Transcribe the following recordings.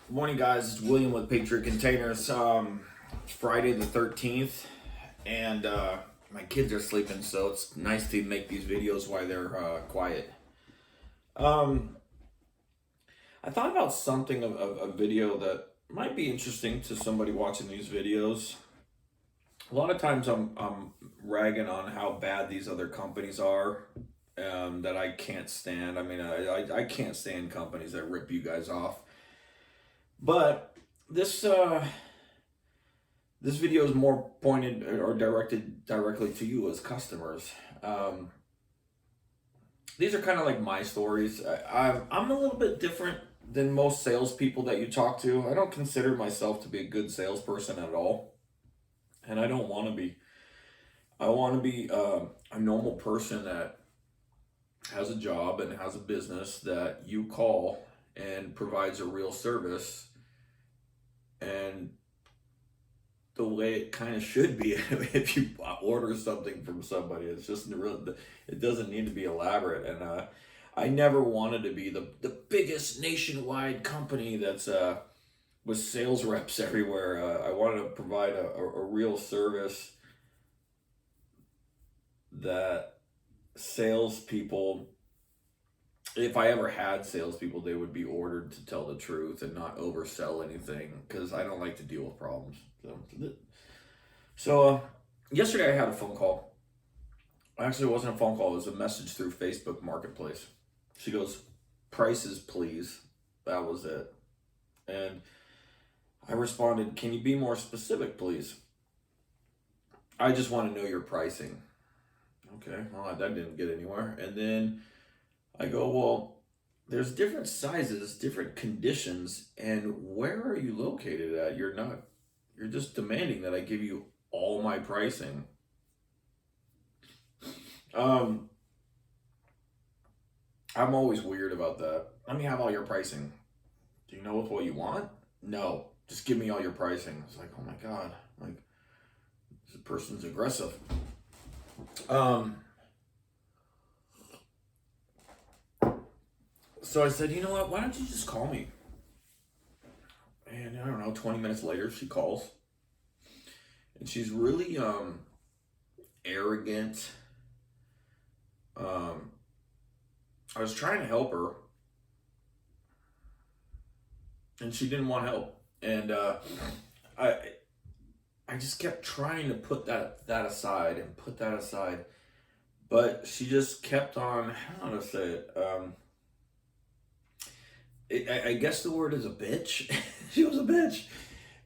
Good morning, guys. It's William with Patriot Containers. It's Friday the 13th, and my kids are sleeping, so it's nice to make these videos while they're quiet. I thought about something of a video that might be interesting to somebody watching these videos. A lot of times I'm ragging on how bad these other companies are that I can't stand. I mean, I can't stand companies that rip you guys off. But this this video is more pointed or directed directly to you as customers. These are kind of like my stories. I'm a little bit different than most salespeople that you talk to. I don't consider myself to be a good salesperson at all, and I don't want to be. I want to be a normal person that has a job and has a business that you call and provides a real service, and the way it kind of should be if you order something from somebody. It's just real. It doesn't need to be elaborate. And I never wanted to be the biggest nationwide company that's with sales reps everywhere. I wanted to provide a real service that salespeople, if I ever had salespeople, they would be ordered to tell the truth and not oversell anything, because I don't like to deal with problems. So yesterday I had a phone call. Actually, it wasn't a phone call. It was a message through Facebook Marketplace. She goes, "Prices, please." That was it. And I responded, "Can you be more specific, please? I just want to know your pricing." Okay, well, that didn't get anywhere. And then I go, "Well, there's different sizes, different conditions, and where are you located at? You're just demanding that I give you all my pricing." Um, I'm always weird about that. Let me have all your pricing. Do you know what you want? No, just give me all your pricing. It's like, oh my God, like this person's aggressive. Um, so I said, you know what? Why don't you just call me? And I don't know, 20 minutes later, she calls. And she's really arrogant. I was trying to help her, and she didn't want help. And I I just kept trying to put that aside and put that aside. But she just kept on, I don't know how to say it. I guess the word is a bitch. She was a bitch.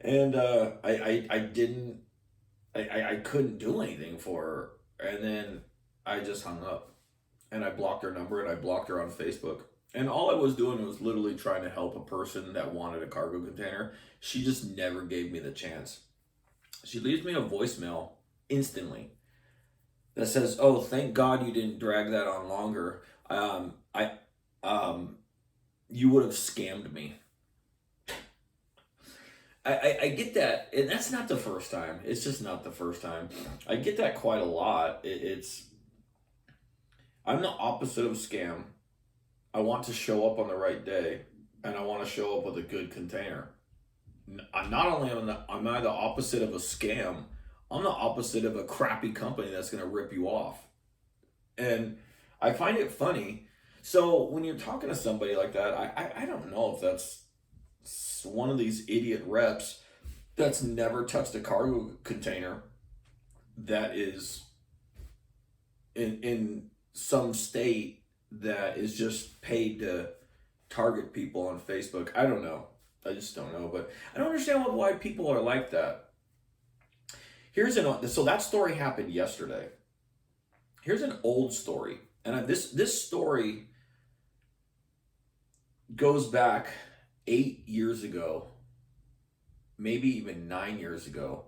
And I didn't, I couldn't do anything for her. And then I just hung up. And I blocked her number, and I blocked her on Facebook. And all I was doing was literally trying to help a person that wanted a cargo container. She just never gave me the chance. She leaves me a voicemail instantly that says, "Oh, thank God you didn't drag that on longer. I you would have scammed me." I get that, and that's not the first time. It's just not the first time. I get that quite a lot. I'm the opposite of scam. I want to show up on the right day, and I want to show up with a good container. Not only am I the opposite of a scam, I'm the opposite of a crappy company that's going to rip you off. And I find it funny. So when you're talking to somebody like that, I don't know if that's one of these idiot reps that's never touched a cargo container, that is in some state, that is just paid to target people on Facebook. I don't know. I just don't know. But I don't understand why people are like that. So that story happened yesterday. Here's an old story, and this story goes back 8 years ago, maybe even 9 years ago.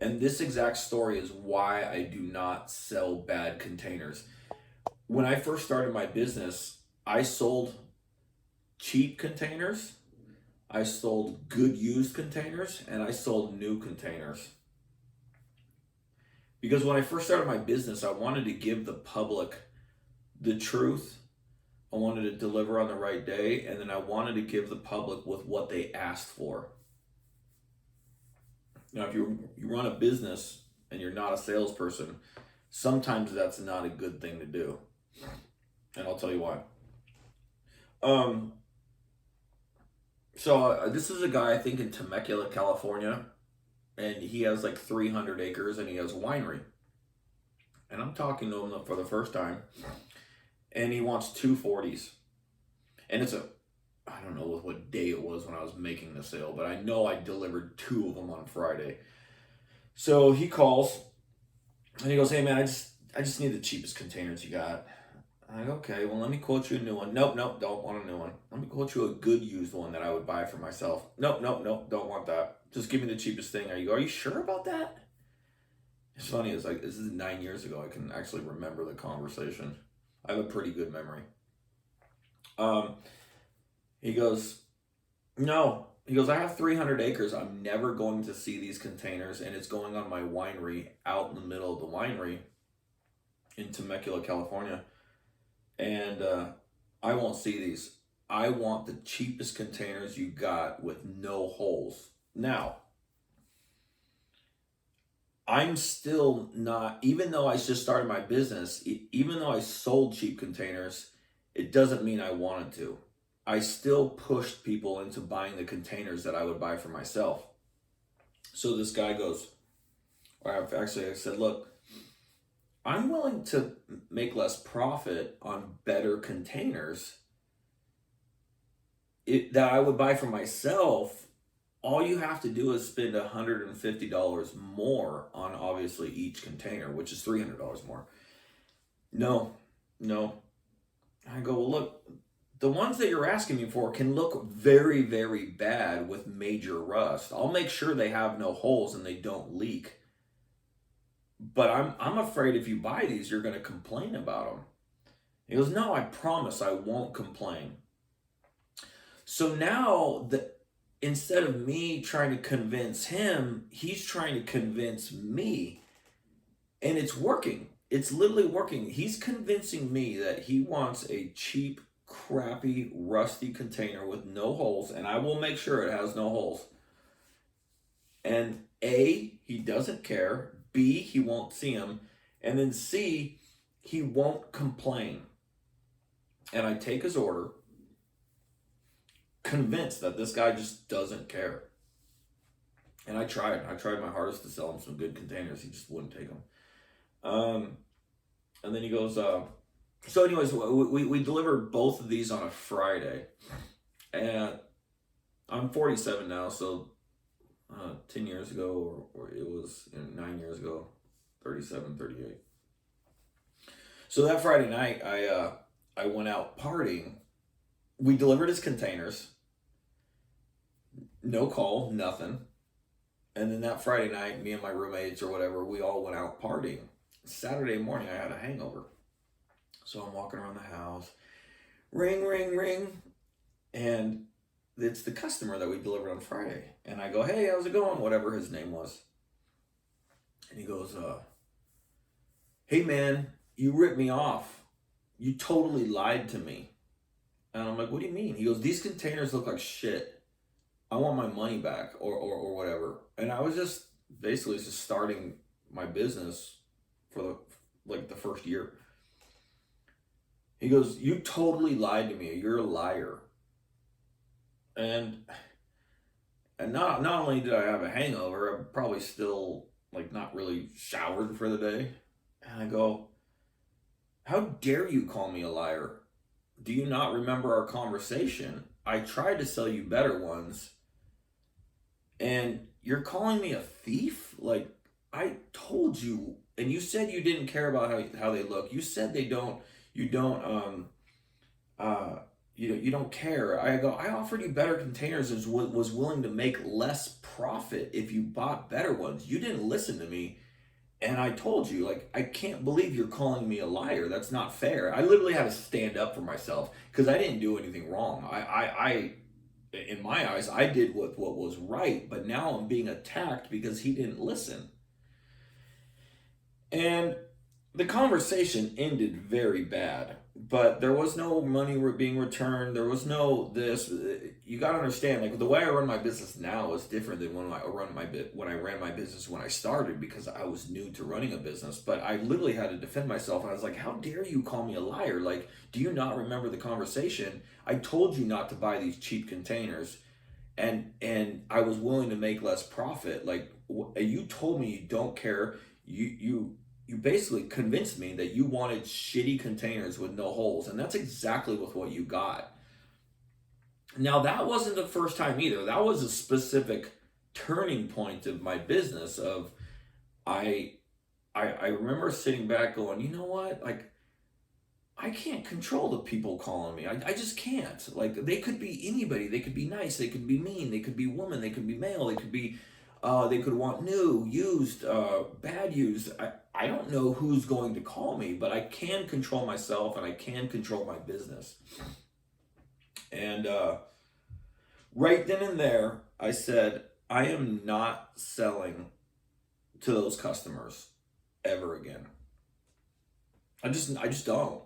And this exact story is why I do not sell bad containers. When I first started my business, I sold cheap containers, I sold good used containers, and I sold new containers. Because when I first started my business, I wanted to give the public the truth. I I wanted to deliver on the right day, and then I wanted to give the public with what they asked for. Now, if you run a business and you're not a salesperson, sometimes that's not a good thing to do, and I'll tell you why. Um, this is a guy I think in Temecula, California, and he has like 300 acres, and he has a winery. And I'm talking to him for the first time, and he wants 240s, and I don't know what day it was when I was making the sale, but I know I delivered two of them on Friday. So he calls and he goes, "Hey man, I just need the cheapest containers you got." I'm like, "Okay, well let me quote you a new one." Nope, don't want a new one. Let me quote you a good used one that I would buy for myself. Nope, don't want that. Just give me the cheapest thing. Are you sure about that? It's funny, it's like this is 9 years ago. I can actually remember the conversation. I have a pretty good memory. Um, he goes, "No." He goes, "I have 300 acres. I'm never going to see these containers, and it's going on my winery out in the middle of the winery in Temecula, California. And I won't see these. I want the cheapest containers you got with no holes." Now, I'm still not, even though I just started my business, even though I sold cheap containers, it doesn't mean I wanted to. I still pushed people into buying the containers that I would buy for myself. So this guy goes, or actually I said, "Look, I'm willing to make less profit on better containers that I would buy for myself. All you have to do is spend $150 more on obviously each container, which is $300 more." No, no. I go, "Well, look, the ones that you're asking me for can look very, very bad with major rust. I'll make sure they have no holes and they don't leak. But I'm afraid if you buy these, you're going to complain about them." He goes, "No, I promise I won't complain." So now instead of me trying to convince him, he's trying to convince me, and it's working. It's literally working. He's convincing me that he wants a cheap, crappy, rusty container with no holes, and I will make sure it has no holes. And A, he doesn't care. B, he won't see them. And then C, he won't complain. And I take his order, convinced that this guy just doesn't care. And I tried my hardest to sell him some good containers. He just wouldn't take them. And then he goes, so anyways, we delivered both of these on a Friday. And I'm 47 now, so 10 years ago, or it was 9 years ago, 37, 38. So that Friday night, I went out partying. We delivered his containers. No call, nothing. And then that Friday night, me and my roommates or whatever, we all went out partying. Saturday morning, I had a hangover. So I'm walking around the house. Ring, ring, ring. And it's the customer that we delivered on Friday. And I go, "Hey, how's it going?" Whatever his name was. And he goes, "Hey man, you ripped me off. You totally lied to me." And I'm like, "What do you mean?" He goes, "These containers look like shit. I want my money back," or whatever. And I was just basically just starting my business for the first year. He goes, "You totally lied to me. You're a liar." And not only did I have a hangover, I'm probably still like not really showered for the day. And I go, "How dare you call me a liar? Do you not remember our conversation? I tried to sell you better ones, and you're calling me a thief? Like, I told you, and you said you didn't care about how they look. You said you don't you don't care." I go, "I offered you better containers and was willing to make less profit if you bought better ones. You didn't listen to me, and I told you, like, I can't believe you're calling me a liar. That's not fair." I literally had to stand up for myself because I didn't do anything wrong. I in my eyes, I did what was right, but now I'm being attacked because he didn't listen. And the conversation ended very bad. but there was no money being returned. There was no this. You got to understand, like the way I run my business now is different than when I ran my business when I started, because I was new to running a business. But I literally had to defend myself, and I was like, "How dare you call me a liar? Like, do you not remember the conversation? I told you not to buy these cheap containers, and I was willing to make less profit. Like, you told me you don't care. You basically convinced me that you wanted shitty containers with no holes, and that's exactly with what you got. Now that wasn't the first time either. That was a specific turning point of my business. Of I I remember sitting back going, you know what? Like, I can't control the people calling me. I just can't. Like, they could be anybody. They could be nice. They could be mean. They could be woman. They could be male. They could want new, used, bad used. I don't know who's going to call me, but I can control myself and I can control my business. And right then and there, I said, I am not selling to those customers ever again. I just don't.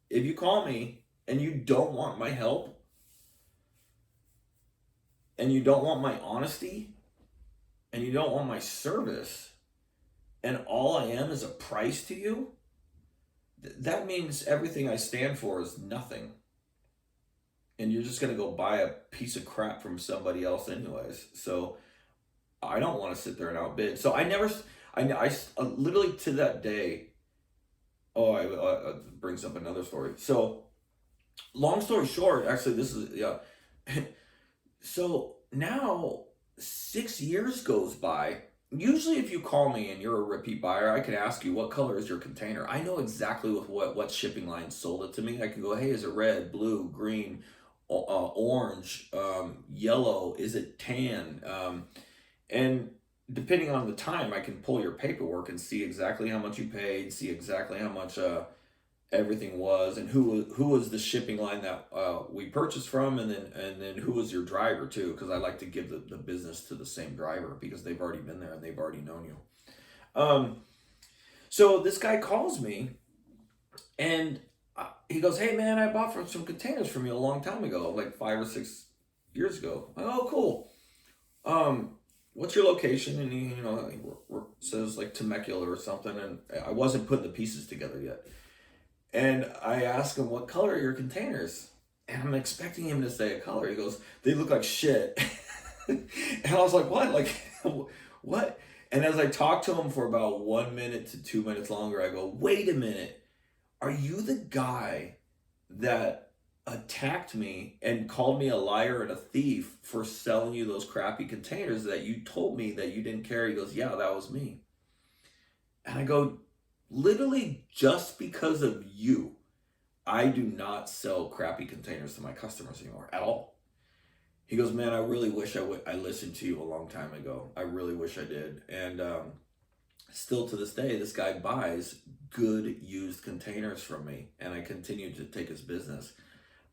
If you call me and you don't want my help and you don't want my honesty and you don't want my service, and all I am is a price to you, that means everything I stand for is nothing. And you're just going to go buy a piece of crap from somebody else anyways. So I don't want to sit there and outbid. So I never, I literally to that day, oh, brings up another story. So long story short, actually, this is, yeah. So now 6 years goes by. Usually, if you call me and you're a repeat buyer, I can ask you, what color is your container? I know exactly with what shipping line sold it to me. I can go, hey, is it red, blue, green, orange, yellow? Is it tan? And depending on the time, I can pull your paperwork and see exactly how much you paid, see exactly how much everything was, and who was the shipping line that we purchased from, and then who was your driver too, because I like to give the business to the same driver because they've already been there and they've already known you. So this guy calls me and he goes, hey man, I bought some containers from you a long time ago, like 5 or 6 years ago. I'm like, oh cool. What's your location? And he, he says like Temecula or something, and I wasn't putting the pieces together yet. And I ask him, what color are your containers? And I'm expecting him to say a color. He goes, they look like shit. And I was like, what? Like, what? And as I talked to him for about 1 minute to 2 minutes longer, I go, wait a minute. Are you the guy that attacked me and called me a liar and a thief for selling you those crappy containers that you told me that you didn't carry? He goes, yeah, that was me. And I go, literally just because of you, I do not sell crappy containers to my customers anymore at all. He goes, man, I really wish I listened to you a long time ago. I really wish I did. And still to this day, this guy buys good used containers from me, and I continue to take his business.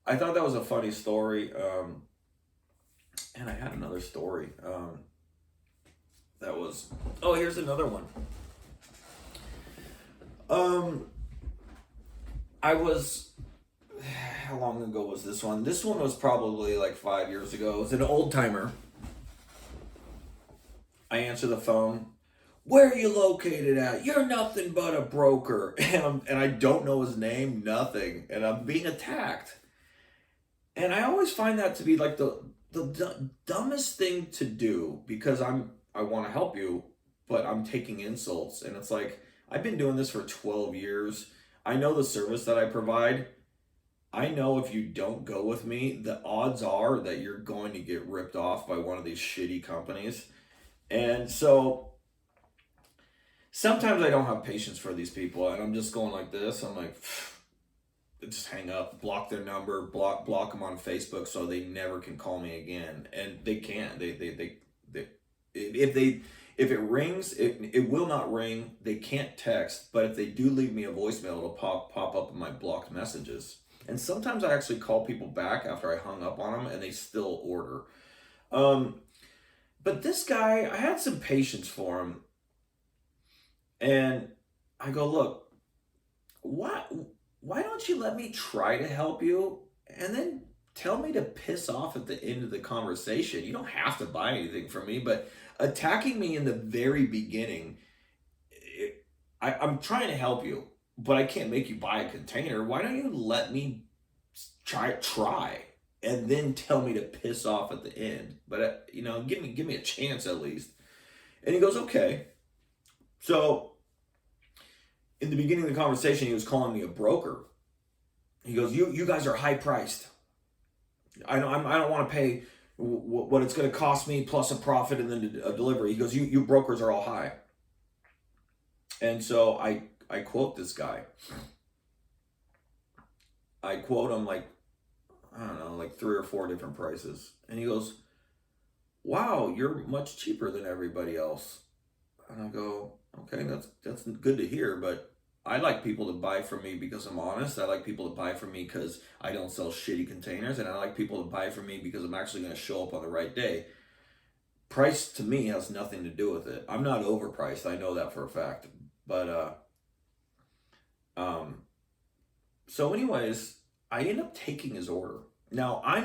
I thought that was a funny story. And I had another story that was, oh, here's another one. I was, how long ago was this one? This one was probably like 5 years ago. It was an old timer. I answer the phone. Where are you located at? You're nothing but a broker. And I don't know his name, nothing. And I'm being attacked. And I always find that to be like the dumbest thing to do, because I want to help you, but I'm taking insults. And it's like, I've been doing this for 12 years. I know the service that I provide. I know if you don't go with me, the odds are that you're going to get ripped off by one of these shitty companies. And so sometimes I don't have patience for these people, and I'm just going like this. I'm like, just hang up, block their number, block them on Facebook so they never can call me again. And they can't. They if it rings, it will not ring. They can't text, but if they do leave me a voicemail, it'll pop up in my blocked messages. And sometimes I actually call people back after I hung up on them, and they still order. But this guy, I had some patience for him, and I go, look, what? why don't you let me try to help you and then tell me to piss off at the end of the conversation? You don't have to buy anything from me, but attacking me in the very beginning, I'm trying to help you, but I can't make you buy a container. Why don't you let me try and then tell me to piss off at the end? But give me a chance at least. And he goes, okay. So in the beginning of the conversation, he was calling me a broker. He goes, you guys are high priced. I don't want to pay what it's going to cost me plus a profit and then a delivery. He goes, you brokers are all high. And so I quote this guy. I quote him like, I don't know, like 3 or 4 different prices. And he goes, wow, you're much cheaper than everybody else. And I go, okay, that's good to hear, but I like people to buy from me because I'm honest. I like people to buy from me because I don't sell shitty containers, and I like people to buy from me because I'm actually going to show up on the right day. Price to me has nothing to do with it. I'm not overpriced. I know that for a fact. But um, so anyways, I end up taking his order. Now I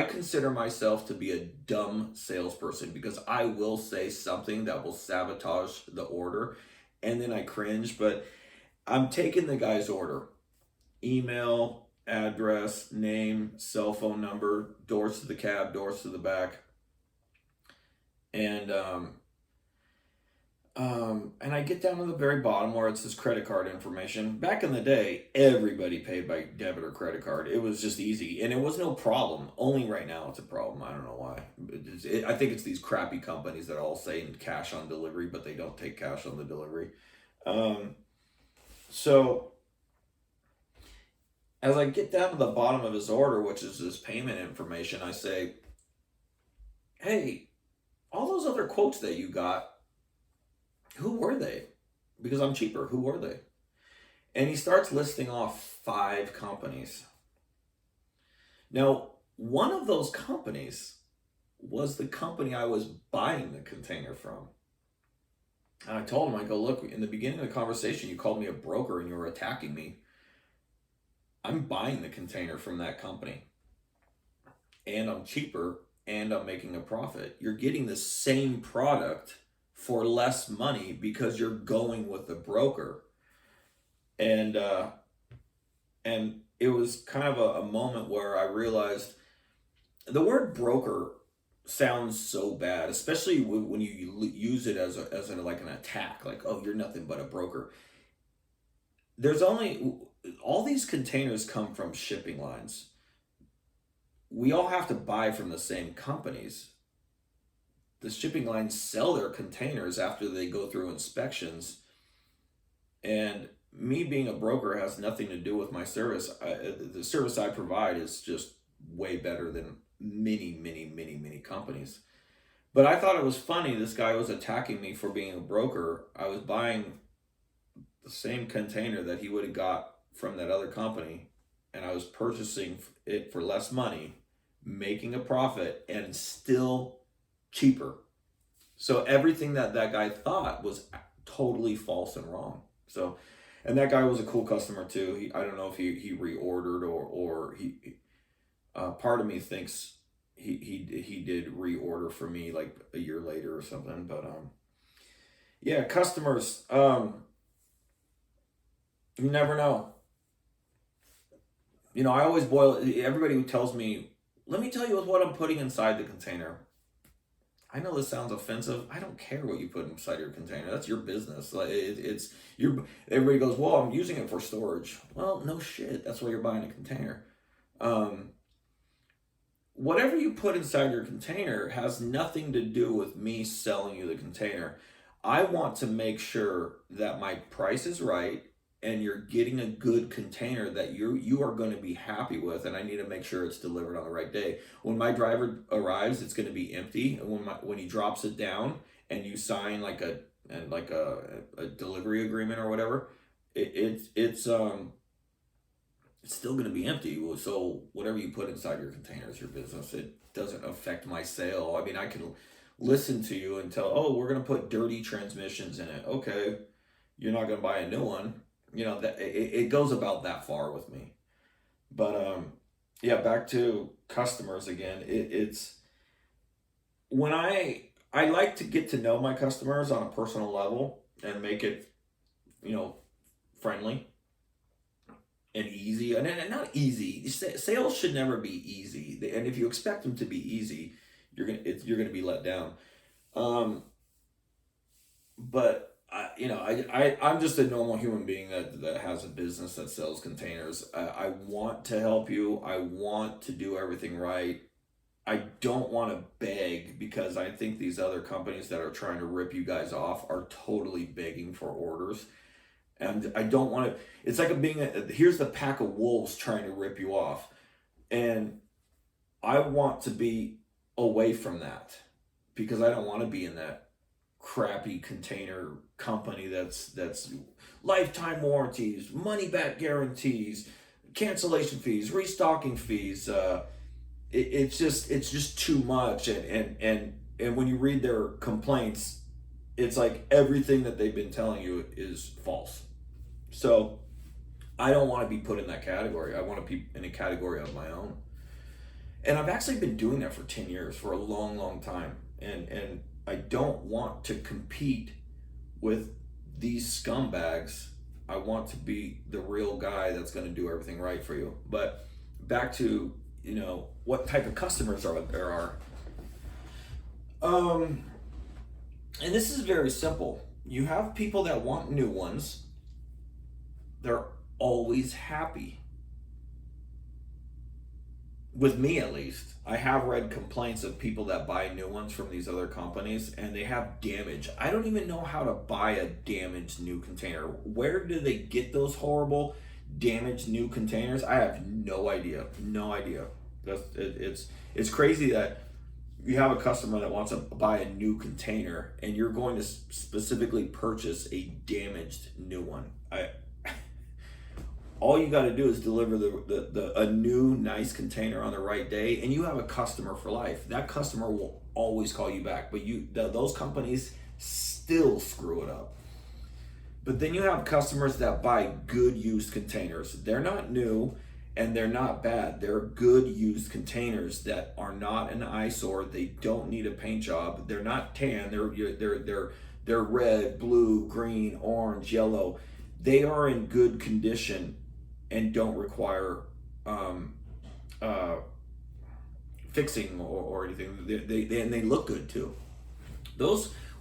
consider myself to be a dumb salesperson because I will say something that will sabotage the order and then I cringe, but I'm taking the guy's order. Email, address, name, cell phone number, doors to the cab, doors to the back. And and I get down to the very bottom where it's his credit card information. Back in the day, everybody paid by debit or credit card. It was just easy, and it was no problem. Only right now it's a problem. I don't know why. I think it's these crappy companies that all say cash on delivery, but they don't take cash on the delivery. Um, so as I get down to the bottom of his order, which is his payment information, I say, "Hey, all those other quotes that you got, who were they? Because I'm cheaper. Who were they?" And he starts listing off 5 companies. Now, one of those companies was the company I was buying the container from. And I told him, I go, look, in the beginning of the conversation, you called me a broker and you were attacking me. I'm buying the container from that company. And I'm cheaper and I'm making a profit. You're getting the same product for less money because you're going with the broker. And and it was kind of a moment where I realized the word broker sounds so bad, especially when you use it as like an attack, like, oh, you're nothing but a broker. There's only all these containers come from shipping lines. We all have to buy from the same companies. The shipping lines sell their containers after they go through inspections, and me being a broker has nothing to do with my service. The service I provide is just way better than many companies. But I thought it was funny. This guy was attacking me for being a broker. I was buying the same container that he would have got from that other company, and I was purchasing it for less money, making a profit, and still cheaper. So everything that guy thought was totally false and wrong. So, and that guy was a cool customer too. I don't know if he reordered or he part of me thinks he did reorder for me like a year later or something. But yeah, customers, you never know. I always boil everybody who tells me, let me tell you what I'm putting inside the container. I know this sounds offensive. I don't care what you put inside your container. That's your business. Like it's your. Everybody goes, well, I'm using it for storage. Well, no shit. That's why you're buying a container. Um, Whatever you put inside your container has nothing to do with me selling you the container. I want to make sure that my price is right and you're getting a good container that you are going to be happy with, and I need to make sure it's delivered on the right day. When my driver arrives, it's going to be empty, and when he drops it down and you sign like a delivery agreement or whatever, it's still going to be empty. So whatever you put inside your container is your business. It doesn't affect my sale. I mean, I can listen to you and tell, oh, we're going to put dirty transmissions in it. Okay, you're not going to buy a new one. that it goes about that far with me. But yeah, back to customers again. It's when I like to get to know my customers on a personal level and make it, you know, friendly and easy, and not easy. Sales should never be easy, and if you expect them to be easy, you're gonna be let down. Um, but I'm just a normal human being that has a business that sells containers. I want to help you. I want to do everything right. I don't want to beg, because I think these other companies that are trying to rip you guys off are totally begging for orders. And I don't want to, it's like here's the pack of wolves trying to rip you off. And I want to be away from that, because I don't want to be in that crappy container company that's lifetime warranties, money back guarantees, cancellation fees, restocking fees. It's just too much, and when you read their complaints, it's like everything that they've been telling you is false. So I don't want to be put in that category. I want to be in a category of my own. And I've actually been doing that for 10 years, for a long, long time. And I don't want to compete with these scumbags. I want to be the real guy that's going to do everything right for you. But back to, what type of customers there are. And this is very simple. You have people that want new ones. They're always happy. With me, at least, I have read complaints of people that buy new ones from these other companies and they have damage. I don't even know how to buy a damaged new container. Where do they get those horrible damaged new containers? I have no idea. No idea. It's crazy that you have a customer that wants to buy a new container and you're going to specifically purchase a damaged new one. All you got to do is deliver a new nice container on the right day, and you have a customer for life. That customer will always call you back, but those companies still screw it up. But then you have customers that buy good used containers. They're not new and they're not bad. They're good used containers that are not an eyesore. They don't need a paint job. They're not tan. They're red, blue, green, orange, yellow. They are in good condition and don't require fixing or anything. They look good too.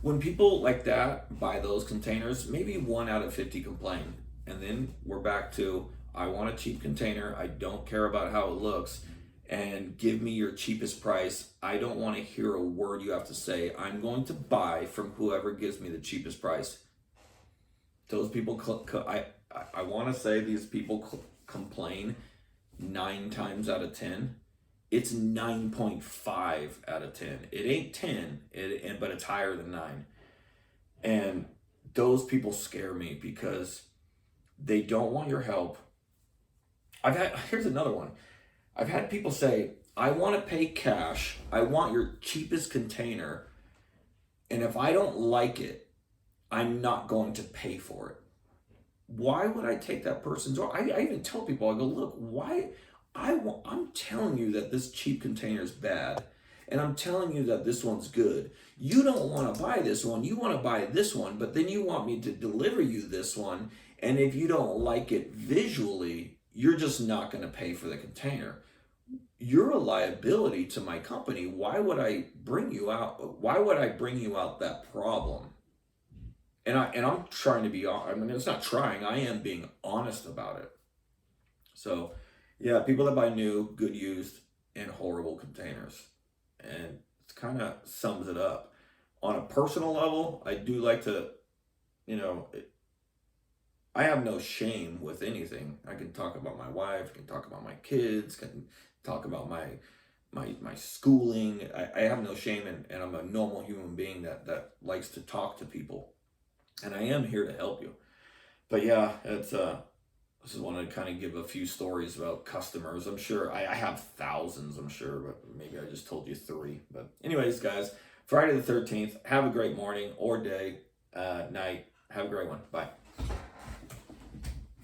When people like that buy those containers, maybe 1 out of 50 complain, and then we're back to, I want a cheap container. I don't care about how it looks, and give me your cheapest price. I don't want to hear a word you have to say. I'm going to buy from whoever gives me the cheapest price. Those people, I want to say these people complain 9 times out of 10. It's 9.5 out of 10. It ain't 10, but it's higher than 9. And those people scare me because they don't want your help. Here's another one. I've had people say, I want to pay cash. I want your cheapest container. And if I don't like it, I'm not going to pay for it. Why would I take that person's order? I even tell people, I go, look, I'm telling you that this cheap container is bad, and I'm telling you that this one's good. You don't want to buy this one. You want to buy this one, but then you want me to deliver you this one, and if you don't like it visually, you're just not going to pay for the container. You're a liability to my company. Why would I bring you out? Why would I bring you out that problem? And I'm trying to be, I mean, it's not trying, I am being honest about it. So, yeah, people that buy new, good used, and horrible containers. And it kind of sums it up. On a personal level, I do like to, I have no shame with anything. I can talk about my wife, I can talk about my kids, can talk about my schooling. I have no shame, and I'm a normal human being that likes to talk to people. And I am here to help you. But yeah, I just wanted to kind of give a few stories about customers. I'm sure I have thousands, I'm sure, but maybe I just told you 3. But anyways, guys, Friday the 13th, have a great morning or day, night. Have a great one. Bye.